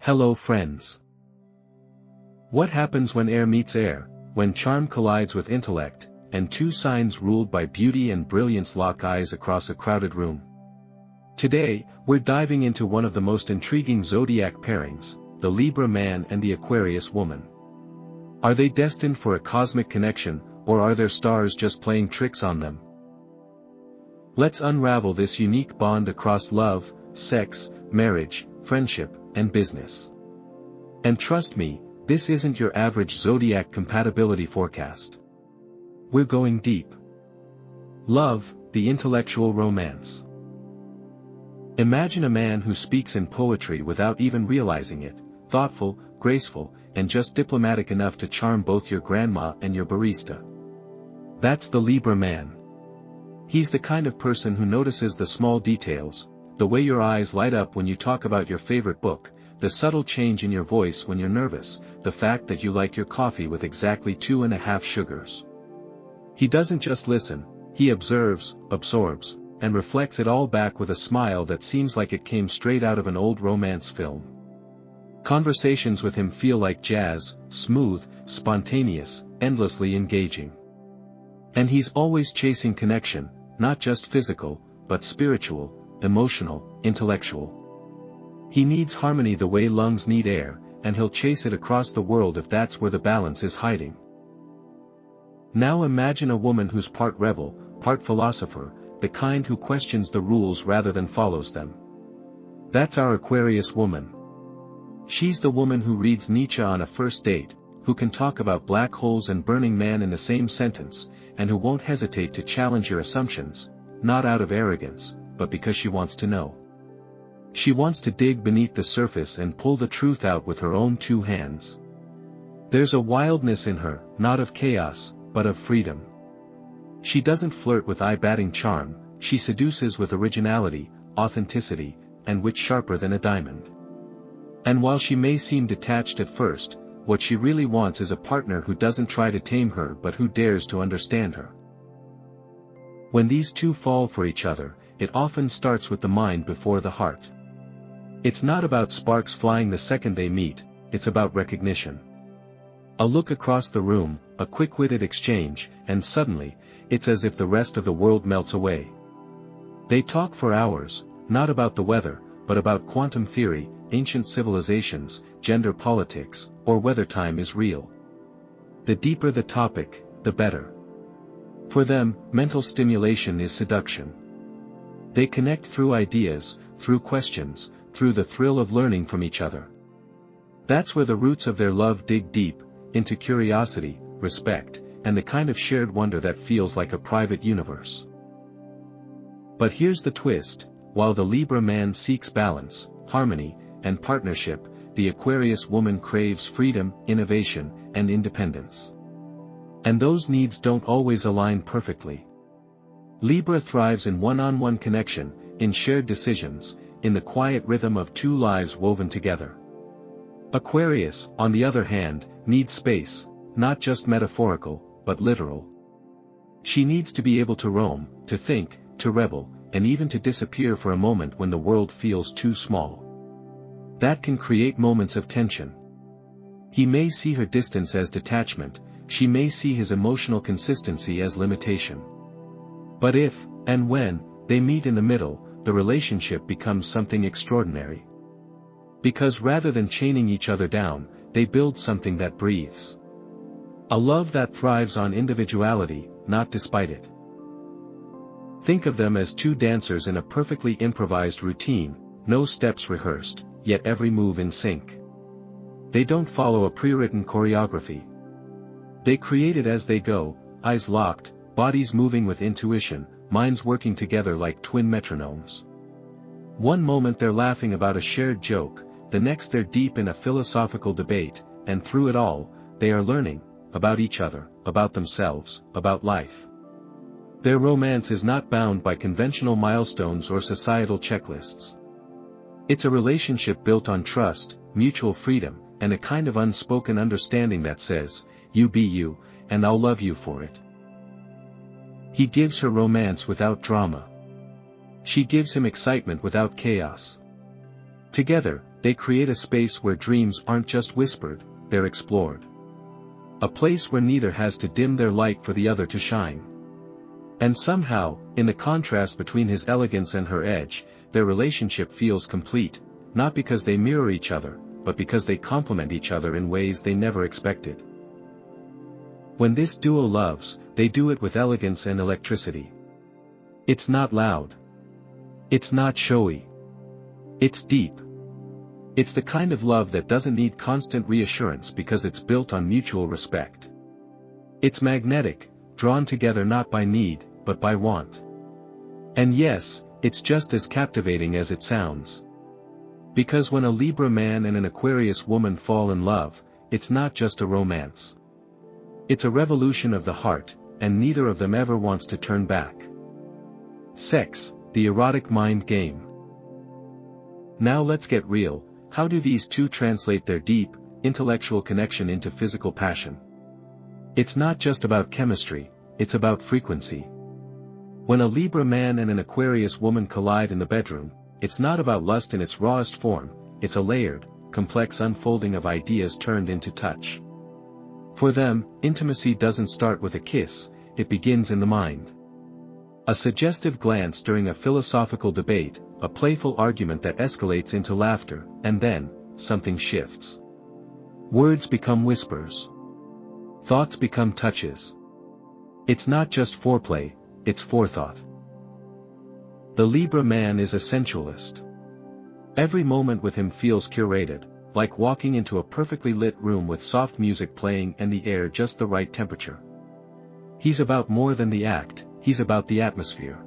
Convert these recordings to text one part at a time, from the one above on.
Hello friends. What happens when air meets air, when charm collides with intellect, and two signs ruled by beauty and brilliance lock eyes across a crowded room? Today, we're diving into one of the most intriguing zodiac pairings, the Libra man and the Aquarius woman. Are they destined for a cosmic connection, or are their stars just playing tricks on them? Let's unravel this unique bond across love, sex, marriage, friendship, and business. And trust me, this isn't your average zodiac compatibility forecast. We're going deep. Love, the intellectual romance. Imagine a man who speaks in poetry without even realizing it, thoughtful, graceful, and just diplomatic enough to charm both your grandma and your barista. That's the Libra man. He's the kind of person who notices the small details, the way your eyes light up when you talk about your favorite book, the subtle change in your voice when you're nervous, the fact that you like your coffee with exactly 2.5 sugars. He doesn't just listen, he observes, absorbs, and reflects it all back with a smile that seems like it came straight out of an old romance film. Conversations with him feel like jazz, smooth, spontaneous, endlessly engaging. And he's always chasing connection, not just physical, but spiritual, emotional, intellectual. He needs harmony the way lungs need air, and he'll chase it across the world if that's where the balance is hiding. Now imagine a woman who's part rebel, part philosopher, the kind who questions the rules rather than follows them. That's our Aquarius woman. She's the woman who reads Nietzsche on a first date, who can talk about black holes and Burning Man in the same sentence, and who won't hesitate to challenge your assumptions, not out of arrogance, but because she wants to know. She wants to dig beneath the surface and pull the truth out with her own two hands. There's a wildness in her, not of chaos, but of freedom. She doesn't flirt with eye-batting charm, she seduces with originality, authenticity, and wit sharper than a diamond. And while she may seem detached at first, what she really wants is a partner who doesn't try to tame her but who dares to understand her. When these two fall for each other, it often starts with the mind before the heart. It's not about sparks flying the second they meet, it's about recognition. A look across the room, a quick-witted exchange, and suddenly, it's as if the rest of the world melts away. They talk for hours, not about the weather, but about quantum theory, ancient civilizations, gender politics, or whether time is real. The deeper the topic, the better. For them, mental stimulation is seduction. They connect through ideas, through questions, through the thrill of learning from each other. That's where the roots of their love dig deep, into curiosity, respect, and the kind of shared wonder that feels like a private universe. But here's the twist, while the Libra man seeks balance, harmony, and partnership, the Aquarius woman craves freedom, innovation, and independence. And those needs don't always align perfectly. Libra thrives in one-on-one connection, in shared decisions, in the quiet rhythm of two lives woven together. Aquarius, on the other hand, needs space, not just metaphorical, but literal. She needs to be able to roam, to think, to rebel, and even to disappear for a moment when the world feels too small. That can create moments of tension. He may see her distance as detachment, she may see his emotional consistency as limitation. But if, and when, they meet in the middle, the relationship becomes something extraordinary. Because rather than chaining each other down, they build something that breathes. A love that thrives on individuality, not despite it. Think of them as two dancers in a perfectly improvised routine, no steps rehearsed, yet every move in sync. They don't follow a pre-written choreography. They create it as they go, eyes locked, bodies moving with intuition, minds working together like twin metronomes. One moment they're laughing about a shared joke, the next they're deep in a philosophical debate, and through it all, they are learning, about each other, about themselves, about life. Their romance is not bound by conventional milestones or societal checklists. It's a relationship built on trust, mutual freedom, and a kind of unspoken understanding that says, you be you, and I'll love you for it. He gives her romance without drama. She gives him excitement without chaos. Together, They create a space where dreams aren't just whispered, they're explored. A place where neither has to dim their light for the other to shine. And somehow, in the contrast between his elegance and her edge, their relationship feels complete, not because they mirror each other, but because they complement each other in ways they never expected. When this duo loves, they do it with elegance and electricity. It's not loud. It's not showy. It's deep. It's the kind of love that doesn't need constant reassurance because it's built on mutual respect. It's magnetic, drawn together not by need, but by want. And yes, it's just as captivating as it sounds. Because when a Libra man and an Aquarius woman fall in love, it's not just a romance. It's a revolution of the heart, and neither of them ever wants to turn back. Sex, the erotic mind game. Now let's get real. How do these two translate their deep, intellectual connection into physical passion? It's not just about chemistry, it's about frequency. When a Libra man and an Aquarius woman collide in the bedroom, it's not about lust in its rawest form, it's a layered, complex unfolding of ideas turned into touch. For them, intimacy doesn't start with a kiss, it begins in the mind. A suggestive glance during a philosophical debate, a playful argument that escalates into laughter, and then, something shifts. Words become whispers. Thoughts become touches. It's not just foreplay, it's forethought. The Libra man is a sensualist. Every moment with him feels curated, like walking into a perfectly lit room with soft music playing and the air just the right temperature. He's about more than the act, he's about the atmosphere.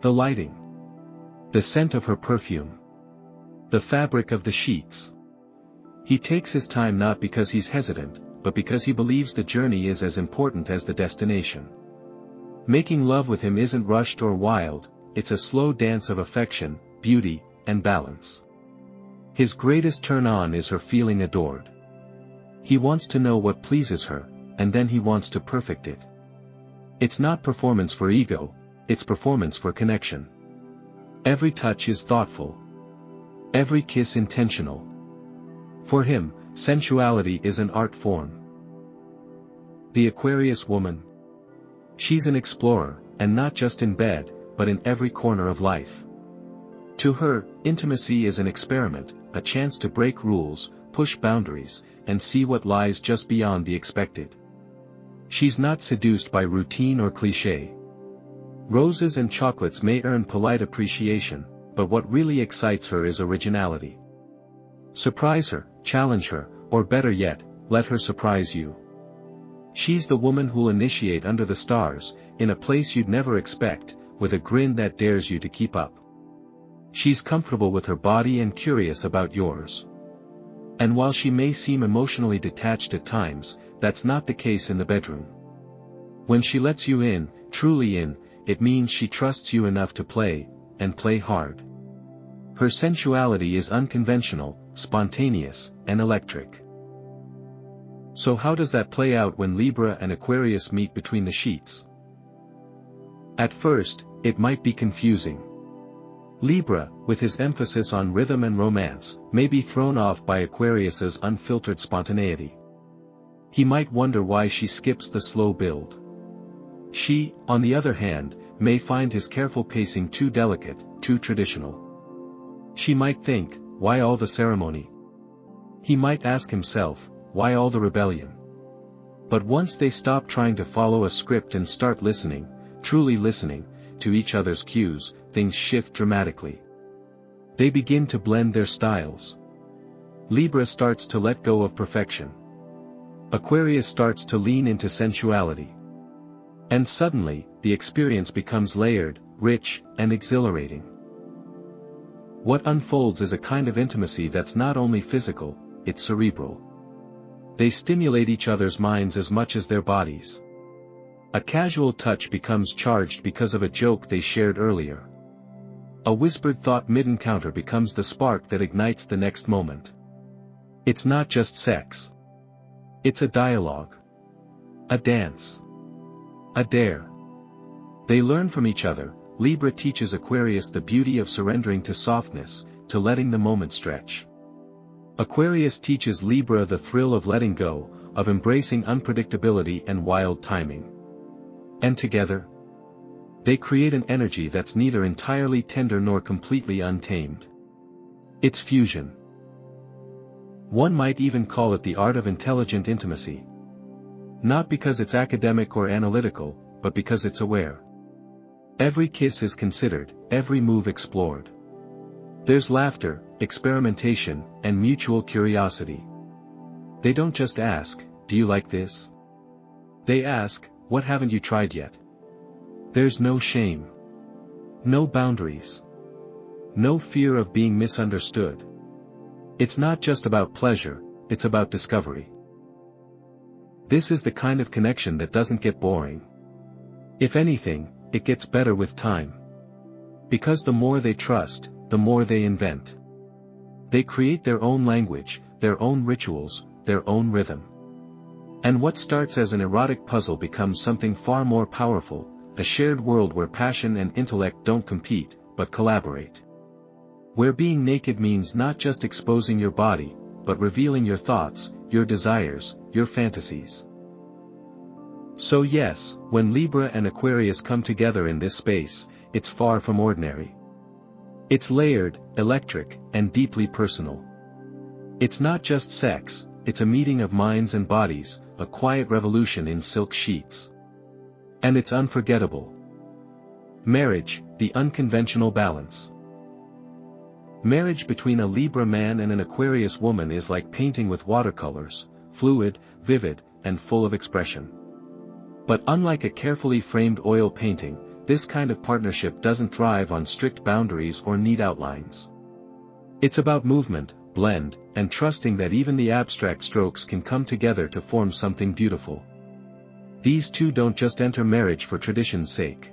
The lighting. The scent of her perfume. The fabric of the sheets. He takes his time not because he's hesitant, but because he believes the journey is as important as the destination. Making love with him isn't rushed or wild, it's a slow dance of affection, beauty, and balance. His greatest turn-on is her feeling adored. He wants to know what pleases her, and then he wants to perfect it. It's not performance for ego, it's performance for connection. Every touch is thoughtful. Every kiss intentional. For him, sensuality is an art form. The Aquarius woman. She's an explorer, and not just in bed, but in every corner of life. To her, intimacy is an experiment, a chance to break rules, push boundaries, and see what lies just beyond the expected. She's not seduced by routine or cliché. Roses and chocolates may earn polite appreciation, but what really excites her is originality. Surprise her, challenge her, or better yet, let her surprise you. She's the woman who'll initiate under the stars, in a place you'd never expect, with a grin that dares you to keep up. She's comfortable with her body and curious about yours. And while she may seem emotionally detached at times, that's not the case in the bedroom. When she lets you in, truly in, it means she trusts you enough to play, and play hard. Her sensuality is unconventional, spontaneous, and electric. So how does that play out when Libra and Aquarius meet between the sheets? At first, it might be confusing. Libra, with his emphasis on rhythm and romance, may be thrown off by Aquarius's unfiltered spontaneity. He might wonder why she skips the slow build. She, on the other hand, may find his careful pacing too delicate, too traditional. She might think, why all the ceremony? He might ask himself, why all the rebellion? But once they stop trying to follow a script and start listening, truly listening, to each other's cues, things shift dramatically. They begin to blend their styles. Libra starts to let go of perfection. Aquarius starts to lean into sensuality. And suddenly, the experience becomes layered, rich, and exhilarating. What unfolds is a kind of intimacy that's not only physical, it's cerebral. They stimulate each other's minds as much as their bodies. A casual touch becomes charged because of a joke they shared earlier. A whispered thought mid-encounter becomes the spark that ignites the next moment. It's not just sex. It's a dialogue. A dance. A dare. They learn from each other. Libra teaches Aquarius the beauty of surrendering to softness, to letting the moment stretch. Aquarius teaches Libra the thrill of letting go, of embracing unpredictability and wild timing. And together, they create an energy that's neither entirely tender nor completely untamed. It's fusion. One might even call it the art of intelligent intimacy. Not because it's academic or analytical, but because it's aware. Every kiss is considered, every move explored. There's laughter, experimentation, and mutual curiosity. They don't just ask, "Do you like this?" They ask, "What haven't you tried yet?" There's no shame. No boundaries. No fear of being misunderstood. It's not just about pleasure, it's about discovery. This is the kind of connection that doesn't get boring. If anything, it gets better with time. Because the more they trust, the more they invent. They create their own language, their own rituals, their own rhythm. And what starts as an erotic puzzle becomes something far more powerful, a shared world where passion and intellect don't compete, but collaborate. Where being naked means not just exposing your body, but revealing your thoughts, your desires, your fantasies. So yes, when Libra and Aquarius come together in this space, it's far from ordinary. It's layered, electric, and deeply personal. It's not just sex, it's a meeting of minds and bodies, a quiet revolution in silk sheets. And it's unforgettable. Marriage, the unconventional balance. Marriage between a Libra man and an Aquarius woman is like painting with watercolors, fluid, vivid, and full of expression. But unlike a carefully framed oil painting, this kind of partnership doesn't thrive on strict boundaries or neat outlines. It's about movement, blend, and trusting that even the abstract strokes can come together to form something beautiful. These two don't just enter marriage for tradition's sake.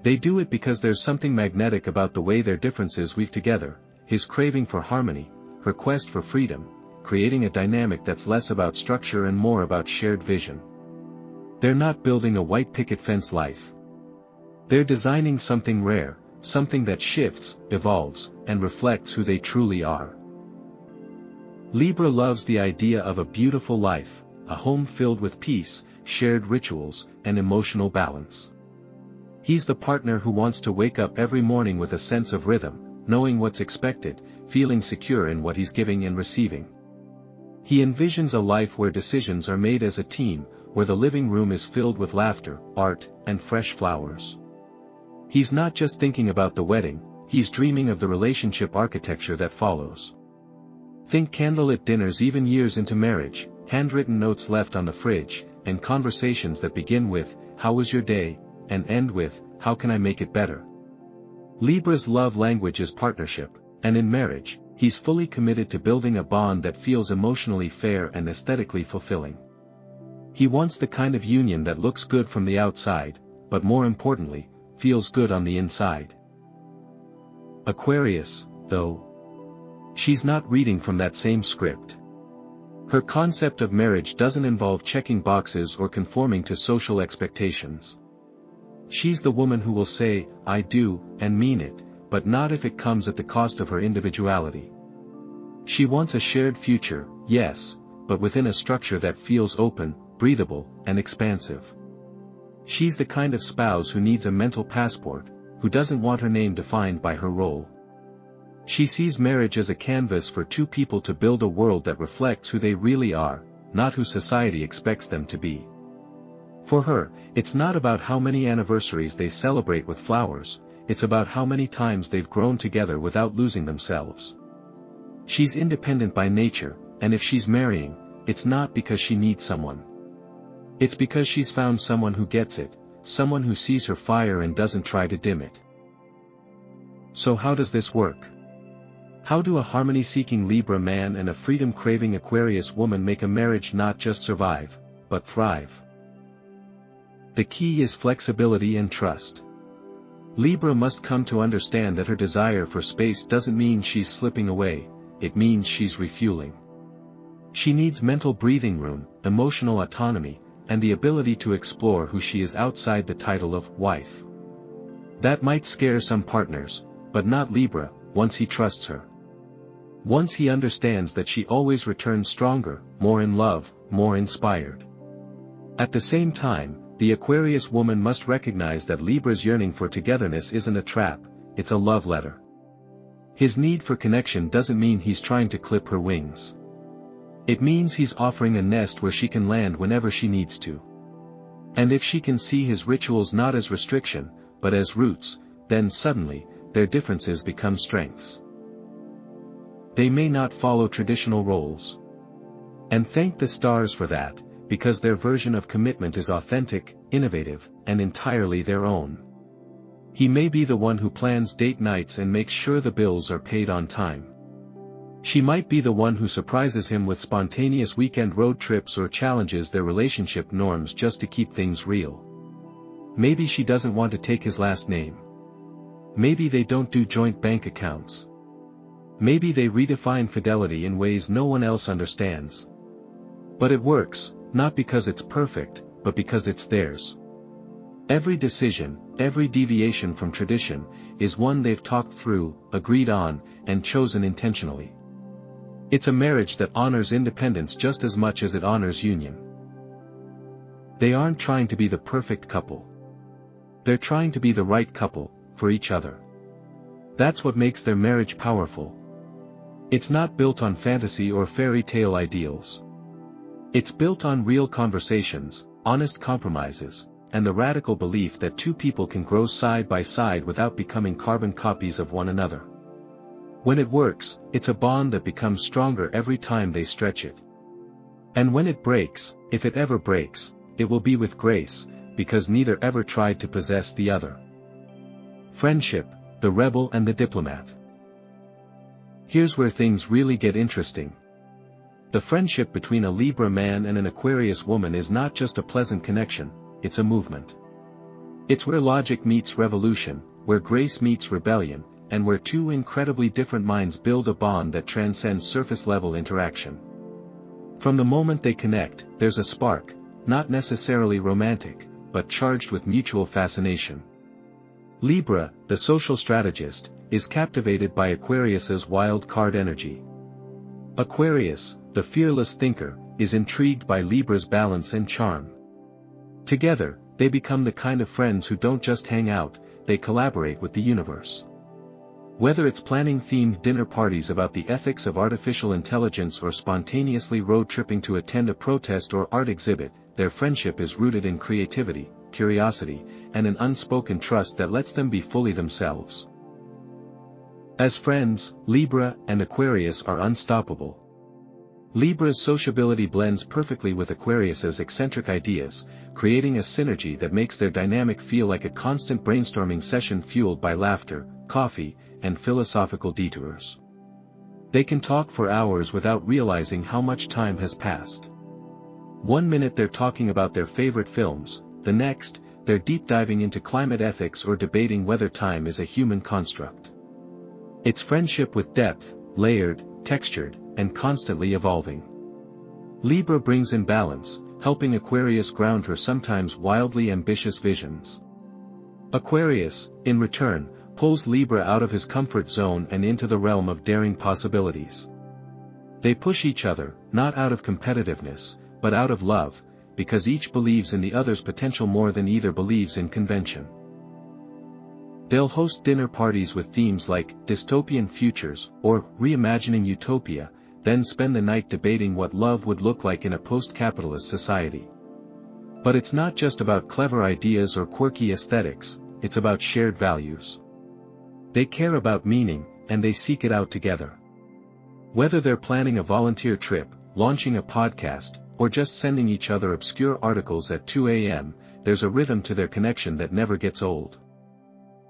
They do it because there's something magnetic about the way their differences weave together, his craving for harmony, her quest for freedom, creating a dynamic that's less about structure and more about shared vision. They're not building a white picket fence life. They're designing something rare, something that shifts, evolves, and reflects who they truly are. Libra loves the idea of a beautiful life, a home filled with peace, shared rituals, and emotional balance. He's the partner who wants to wake up every morning with a sense of rhythm, knowing what's expected, feeling secure in what he's giving and receiving. He envisions a life where decisions are made as a team, where the living room is filled with laughter, art, and fresh flowers. He's not just thinking about the wedding, he's dreaming of the relationship architecture that follows. Think candlelit dinners even years into marriage, handwritten notes left on the fridge, and conversations that begin with, "How was your day?" and end with, "How can I make it better?" Libra's love language is partnership, and in marriage, he's fully committed to building a bond that feels emotionally fair and aesthetically fulfilling. He wants the kind of union that looks good from the outside, but more importantly, feels good on the inside. Aquarius, though, she's not reading from that same script. Her concept of marriage doesn't involve checking boxes or conforming to social expectations. She's the woman who will say, "I do," and mean it, but not if it comes at the cost of her individuality. She wants a shared future, yes, but within a structure that feels open, breathable, and expansive. She's the kind of spouse who needs a mental passport, who doesn't want her name defined by her role. She sees marriage as a canvas for two people to build a world that reflects who they really are, not who society expects them to be. For her, it's not about how many anniversaries they celebrate with flowers, it's about how many times they've grown together without losing themselves. She's independent by nature, and if she's marrying, it's not because she needs someone. It's because she's found someone who gets it, someone who sees her fire and doesn't try to dim it. So how does this work? How do a harmony-seeking Libra man and a freedom-craving Aquarius woman make a marriage not just survive, but thrive? The key is flexibility and trust. Libra must come to understand that her desire for space doesn't mean she's slipping away, it means she's refueling. She needs mental breathing room, emotional autonomy, and the ability to explore who she is outside the title of wife. That might scare some partners, but not Libra, once he trusts her. Once he understands that she always returns stronger, more in love, more inspired. At the same time, the Aquarius woman must recognize that Libra's yearning for togetherness isn't a trap, it's a love letter. His need for connection doesn't mean he's trying to clip her wings. It means he's offering a nest where she can land whenever she needs to. And if she can see his rituals not as restriction, but as roots, then suddenly, their differences become strengths. They may not follow traditional roles. And thank the stars for that, because their version of commitment is authentic, innovative, and entirely their own. He may be the one who plans date nights and makes sure the bills are paid on time. She might be the one who surprises him with spontaneous weekend road trips or challenges their relationship norms just to keep things real. Maybe she doesn't want to take his last name. Maybe they don't do joint bank accounts. Maybe they redefine fidelity in ways no one else understands. But it works, not because it's perfect, but because it's theirs. Every decision, every deviation from tradition, is one they've talked through, agreed on, and chosen intentionally. It's a marriage that honors independence just as much as it honors union. They aren't trying to be the perfect couple. They're trying to be the right couple, for each other. That's what makes their marriage powerful. It's not built on fantasy or fairy tale ideals. It's built on real conversations, honest compromises, and the radical belief that two people can grow side by side without becoming carbon copies of one another. When it works, it's a bond that becomes stronger every time they stretch it. And when it breaks, if it ever breaks, it will be with grace, because neither ever tried to possess the other. Friendship, the rebel and the diplomat. Here's where things really get interesting. The friendship between a Libra man and an Aquarius woman is not just a pleasant connection, it's a movement. It's where logic meets revolution, where grace meets rebellion, and where two incredibly different minds build a bond that transcends surface-level interaction. From the moment they connect, there's a spark, not necessarily romantic, but charged with mutual fascination. Libra, the social strategist, is captivated by Aquarius's wild card energy. Aquarius, the fearless thinker, is intrigued by Libra's balance and charm. Together, they become the kind of friends who don't just hang out, they collaborate with the universe. Whether it's planning themed dinner parties about the ethics of artificial intelligence or spontaneously road tripping to attend a protest or art exhibit, their friendship is rooted in creativity, curiosity, and an unspoken trust that lets them be fully themselves. As friends, Libra and Aquarius are unstoppable. Libra's sociability blends perfectly with Aquarius's eccentric ideas, creating a synergy that makes their dynamic feel like a constant brainstorming session fueled by laughter, coffee, and philosophical detours. They can talk for hours without realizing how much time has passed. One minute they're talking about their favorite films, the next, they're deep diving into climate ethics or debating whether time is a human construct. It's friendship with depth, layered, textured, and constantly evolving. Libra brings in balance, helping Aquarius ground her sometimes wildly ambitious visions. Aquarius, in return, pulls Libra out of his comfort zone and into the realm of daring possibilities. They push each other, not out of competitiveness, but out of love, because each believes in the other's potential more than either believes in convention. They'll host dinner parties with themes like dystopian futures or reimagining utopia, then spend the night debating what love would look like in a post-capitalist society. But it's not just about clever ideas or quirky aesthetics, it's about shared values. They care about meaning, and they seek it out together. Whether they're planning a volunteer trip, launching a podcast, or just sending each other obscure articles at 2 a.m., there's a rhythm to their connection that never gets old.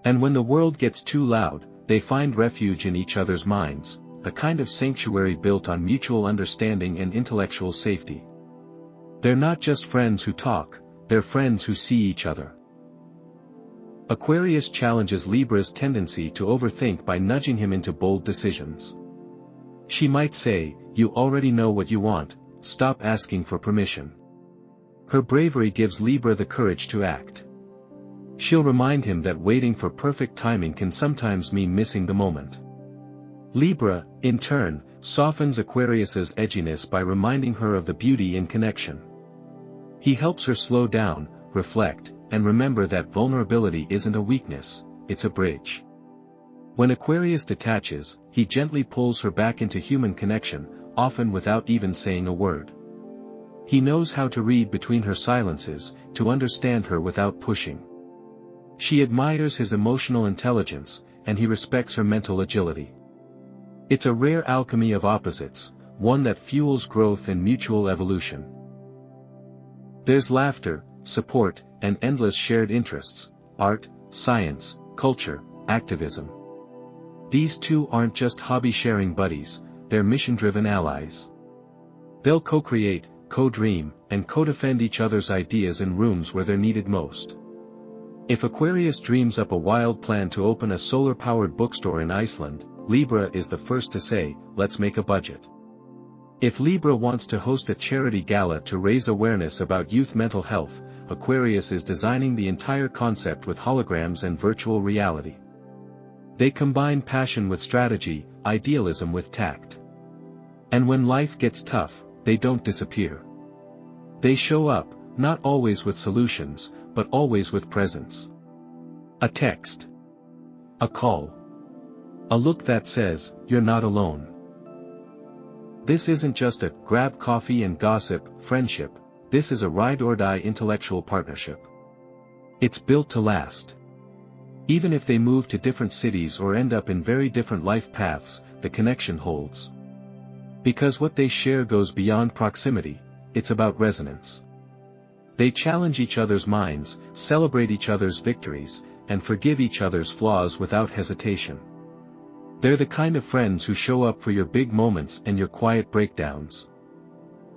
And when the world gets too loud, they find refuge in each other's minds, a kind of sanctuary built on mutual understanding and intellectual safety. They're not just friends who talk, they're friends who see each other. Aquarius challenges Libra's tendency to overthink by nudging him into bold decisions. She might say, "You already know what you want, stop asking for permission." Her bravery gives Libra the courage to act. She'll remind him that waiting for perfect timing can sometimes mean missing the moment. Libra, in turn, softens Aquarius's edginess by reminding her of the beauty in connection. He helps her slow down, reflect, and remember that vulnerability isn't a weakness, it's a bridge. When Aquarius detaches, he gently pulls her back into human connection, often without even saying a word. He knows how to read between her silences, to understand her without pushing. She admires his emotional intelligence, and he respects her mental agility. It's a rare alchemy of opposites, one that fuels growth and mutual evolution. There's laughter, support, and endless shared interests: art, science, culture, activism. These two aren't just hobby-sharing buddies, they're mission-driven allies. They'll co-create, co-dream, and co-defend each other's ideas in rooms where they're needed most. If Aquarius dreams up a wild plan to open a solar-powered bookstore in Iceland, Libra is the first to say, "Let's make a budget." If Libra wants to host a charity gala to raise awareness about youth mental health, Aquarius is designing the entire concept with holograms and virtual reality. They combine passion with strategy, idealism with tact. And when life gets tough, they don't disappear. They show up, not always with solutions, but always with presence. A text. A call. A look that says, "You're not alone." This isn't just a grab coffee and gossip friendship, this is a ride-or-die intellectual partnership. It's built to last. Even if they move to different cities or end up in very different life paths, the connection holds. Because what they share goes beyond proximity, it's about resonance. They challenge each other's minds, celebrate each other's victories, and forgive each other's flaws without hesitation. They're the kind of friends who show up for your big moments and your quiet breakdowns.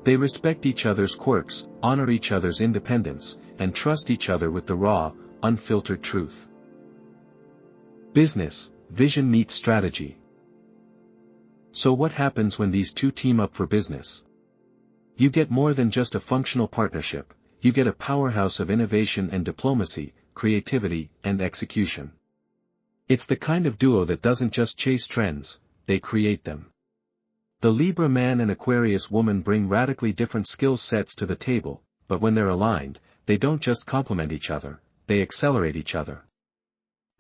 They respect each other's quirks, honor each other's independence, and trust each other with the raw, unfiltered truth. Business, vision meets strategy. So what happens when these two team up for business? You get more than just a functional partnership, you get a powerhouse of innovation and diplomacy, creativity, and execution. It's the kind of duo that doesn't just chase trends, they create them. The Libra man and Aquarius woman bring radically different skill sets to the table, but when they're aligned, they don't just complement each other, they accelerate each other.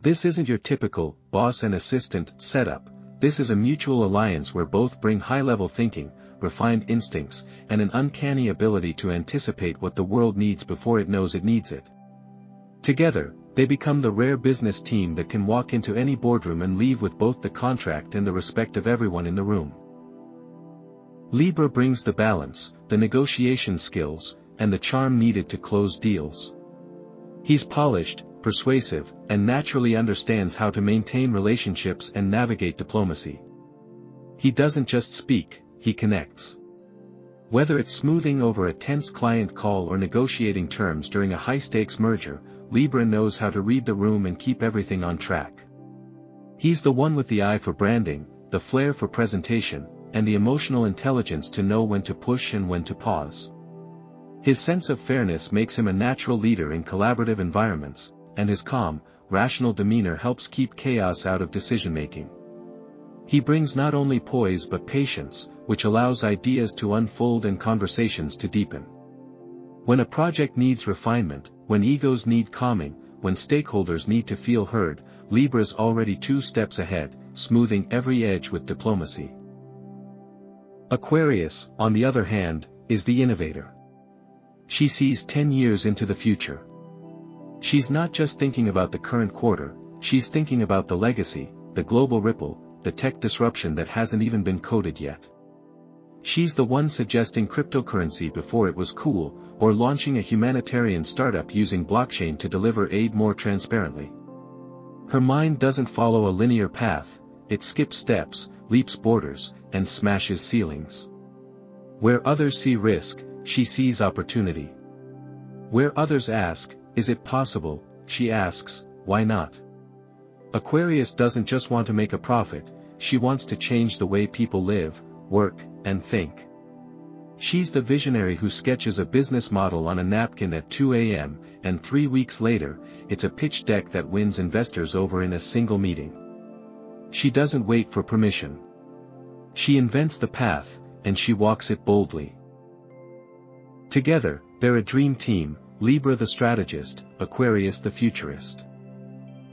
This isn't your typical boss and assistant setup. This is a mutual alliance where both bring high-level thinking, refined instincts, and an uncanny ability to anticipate what the world needs before it knows it needs it. Together, they become the rare business team that can walk into any boardroom and leave with both the contract and the respect of everyone in the room. Libra brings the balance, the negotiation skills, and the charm needed to close deals. He's polished, persuasive, and naturally understands how to maintain relationships and navigate diplomacy. He doesn't just speak, he connects. Whether it's smoothing over a tense client call or negotiating terms during a high-stakes merger, Libra knows how to read the room and keep everything on track. He's the one with the eye for branding, the flair for presentation, and the emotional intelligence to know when to push and when to pause. His sense of fairness makes him a natural leader in collaborative environments, and his calm, rational demeanor helps keep chaos out of decision-making. He brings not only poise but patience, which allows ideas to unfold and conversations to deepen. When a project needs refinement, when egos need calming, when stakeholders need to feel heard, Libra's already 2 steps ahead, smoothing every edge with diplomacy. Aquarius, on the other hand, is the innovator. She sees 10 years into the future. She's not just thinking about the current quarter, she's thinking about the legacy, the global ripple, the tech disruption that hasn't even been coded yet. She's the one suggesting cryptocurrency before it was cool, or launching a humanitarian startup using blockchain to deliver aid more transparently. Her mind doesn't follow a linear path, it skips steps, leaps borders, and smashes ceilings. Where others see risk, she sees opportunity. Where others ask, "Is it possible?" she asks, "Why not?" Aquarius doesn't just want to make a profit, she wants to change the way people live, work, and think. She's the visionary who sketches a business model on a napkin at 2 a.m., and 3 weeks later, it's a pitch deck that wins investors over in a single meeting. She doesn't wait for permission. She invents the path, and she walks it boldly. Together, they're a dream team, Libra the strategist, Aquarius the futurist.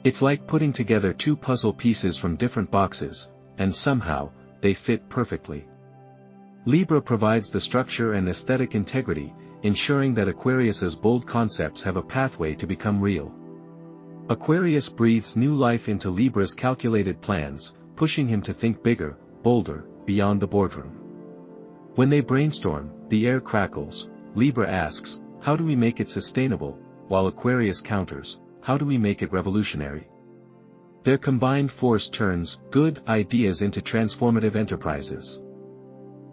It's like putting together two puzzle pieces from different boxes, and somehow, they fit perfectly. Libra provides the structure and aesthetic integrity, ensuring that Aquarius's bold concepts have a pathway to become real. Aquarius breathes new life into Libra's calculated plans, pushing him to think bigger, bolder, beyond the boardroom. When they brainstorm, the air crackles. Libra asks, "How do we make it sustainable?" while Aquarius counters, "How do we make it revolutionary?" Their combined force turns good ideas into transformative enterprises.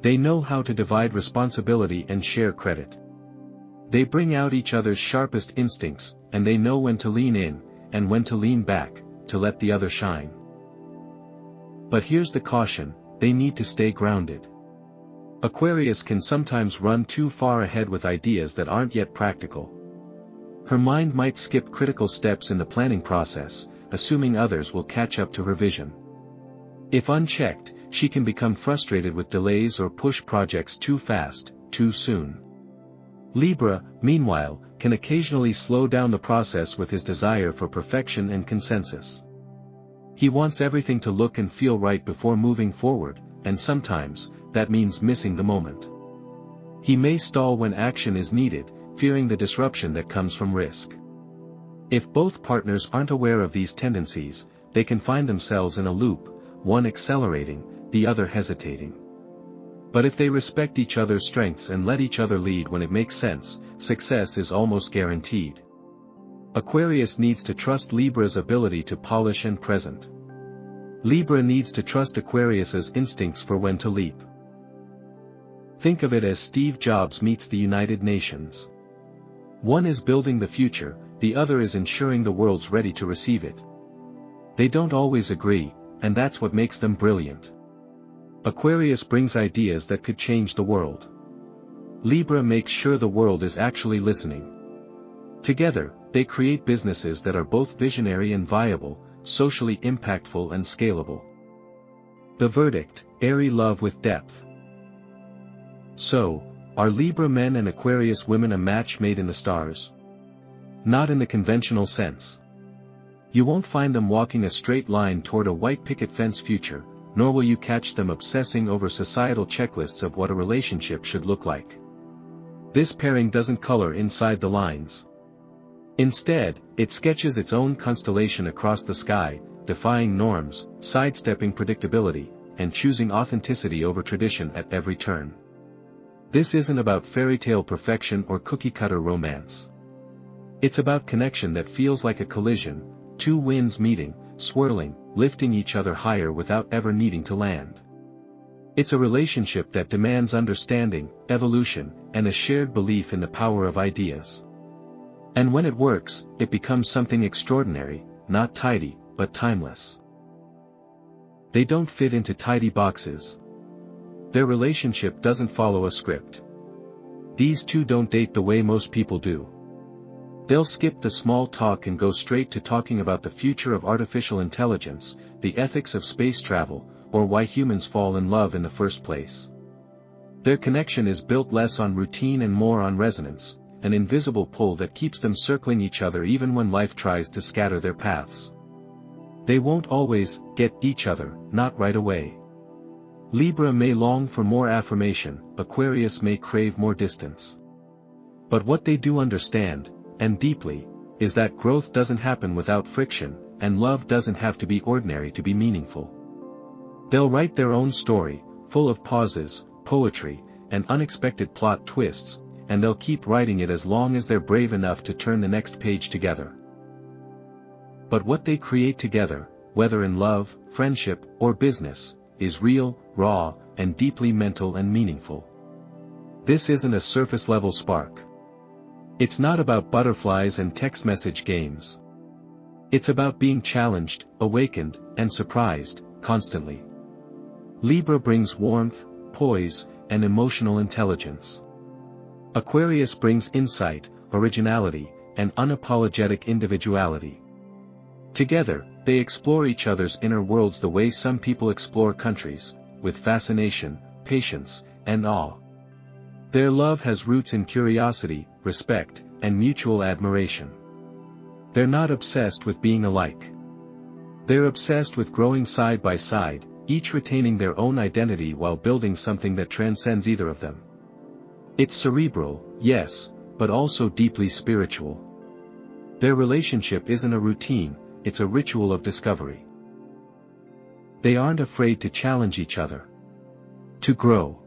They know how to divide responsibility and share credit. They bring out each other's sharpest instincts, and they know when to lean in, and when to lean back, to let the other shine. But here's the caution: they need to stay grounded. Aquarius can sometimes run too far ahead with ideas that aren't yet practical. Her mind might skip critical steps in the planning process, assuming others will catch up to her vision. If unchecked, she can become frustrated with delays or push projects too fast, too soon. Libra, meanwhile, can occasionally slow down the process with his desire for perfection and consensus. He wants everything to look and feel right before moving forward, and sometimes, that means missing the moment. He may stall when action is needed, fearing the disruption that comes from risk. If both partners aren't aware of these tendencies, they can find themselves in a loop, one accelerating, the other hesitating. But if they respect each other's strengths and let each other lead when it makes sense, success is almost guaranteed. Aquarius needs to trust Libra's ability to polish and present. Libra needs to trust Aquarius's instincts for when to leap. Think of it as Steve Jobs meets the United Nations. One is building the future, the other is ensuring the world's ready to receive it. They don't always agree, and that's what makes them brilliant. Aquarius brings ideas that could change the world. Libra makes sure the world is actually listening. Together, they create businesses that are both visionary and viable, socially impactful and scalable. The verdict: airy love with depth. So, are Libra men and Aquarius women a match made in the stars? Not in the conventional sense. You won't find them walking a straight line toward a white picket fence future, nor will you catch them obsessing over societal checklists of what a relationship should look like. This pairing doesn't color inside the lines. Instead, it sketches its own constellation across the sky, defying norms, sidestepping predictability, and choosing authenticity over tradition at every turn. This isn't about fairy-tale perfection or cookie-cutter romance. It's about connection that feels like a collision, two winds meeting, swirling, lifting each other higher without ever needing to land. It's a relationship that demands understanding, evolution, and a shared belief in the power of ideas. And when it works, it becomes something extraordinary, not tidy, but timeless. They don't fit into tidy boxes. Their relationship doesn't follow a script. These two don't date the way most people do. They'll skip the small talk and go straight to talking about the future of artificial intelligence, the ethics of space travel, or why humans fall in love in the first place. Their connection is built less on routine and more on resonance, an invisible pull that keeps them circling each other even when life tries to scatter their paths. They won't always get each other, not right away. Libra may long for more affirmation, Aquarius may crave more distance. But what they do understand, and deeply, is that growth doesn't happen without friction, and love doesn't have to be ordinary to be meaningful. They'll write their own story, full of pauses, poetry, and unexpected plot twists, and they'll keep writing it as long as they're brave enough to turn the next page together. But what they create together, whether in love, friendship, or business, is real, raw, and deeply mental and meaningful. This isn't a surface-level spark. It's not about butterflies and text message games. It's about being challenged, awakened, and surprised, constantly. Libra brings warmth, poise, and emotional intelligence. Aquarius brings insight, originality, and unapologetic individuality. Together, they explore each other's inner worlds the way some people explore countries, with fascination, patience, and awe. Their love has roots in curiosity, respect, and mutual admiration. They're not obsessed with being alike. They're obsessed with growing side by side, each retaining their own identity while building something that transcends either of them. It's cerebral, yes, but also deeply spiritual. Their relationship isn't a routine, it's a ritual of discovery. They aren't afraid to challenge each other. To grow.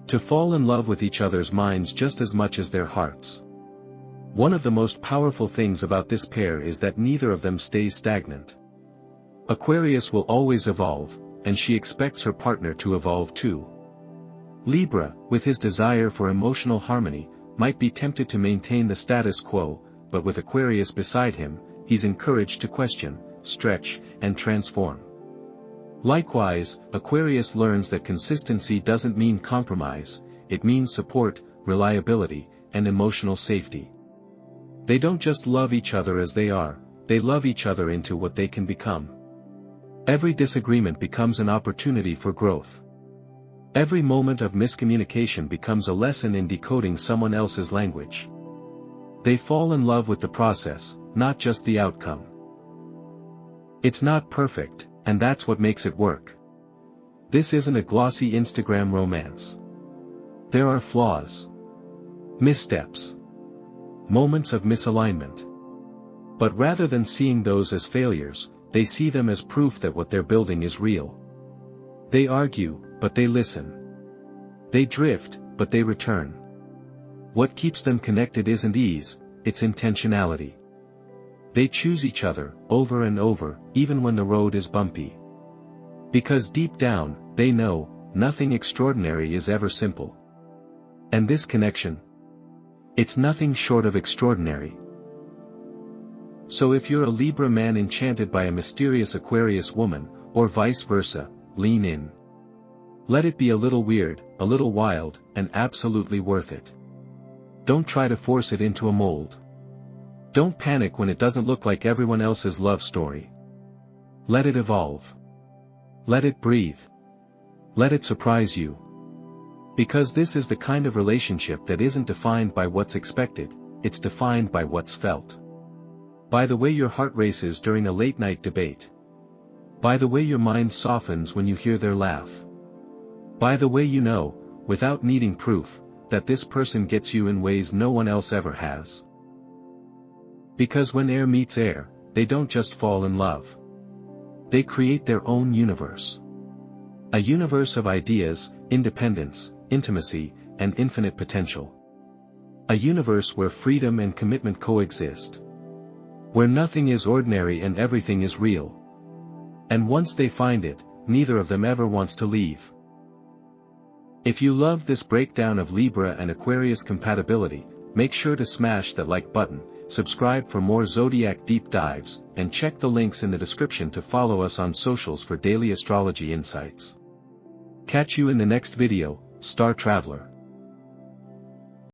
To fall in love with each other's minds just as much as their hearts. One of the most powerful things about this pair is that neither of them stays stagnant. Aquarius will always evolve, and she expects her partner to evolve too. Libra, with his desire for emotional harmony, might be tempted to maintain the status quo, but with Aquarius beside him, he's encouraged to question, stretch, and transform. Likewise, Aquarius learns that consistency doesn't mean compromise, it means support, reliability, and emotional safety. They don't just love each other as they are, they love each other into what they can become. Every disagreement becomes an opportunity for growth. Every moment of miscommunication becomes a lesson in decoding someone else's language. They fall in love with the process, not just the outcome. It's not perfect, and that's what makes it work. This isn't a glossy Instagram romance. There are flaws. Missteps. Moments of misalignment. But rather than seeing those as failures, they see them as proof that what they're building is real. They argue, but they listen. They drift, but they return. What keeps them connected isn't ease, it's intentionality. They choose each other, over and over, even when the road is bumpy. Because deep down, they know, nothing extraordinary is ever simple. And this connection? It's nothing short of extraordinary. So if you're a Libra man enchanted by a mysterious Aquarius woman, or vice versa, lean in. Let it be a little weird, a little wild, and absolutely worth it. Don't try to force it into a mold. Don't panic when it doesn't look like everyone else's love story. Let it evolve. Let it breathe. Let it surprise you. Because this is the kind of relationship that isn't defined by what's expected, it's defined by what's felt. By the way your heart races during a late-night debate. By the way your mind softens when you hear their laugh. By the way you know, without needing proof, that this person gets you in ways no one else ever has. Because when air meets air, they don't just fall in love. They create their own universe. A universe of ideas, independence, intimacy, and infinite potential. A universe where freedom and commitment coexist. Where nothing is ordinary and everything is real. And once they find it, neither of them ever wants to leave. If you love this breakdown of Libra and Aquarius compatibility, make sure to smash that like button, subscribe for more zodiac deep dives, and check the links in the description to follow us on socials for daily astrology insights. Catch you in the next video, Star Traveler.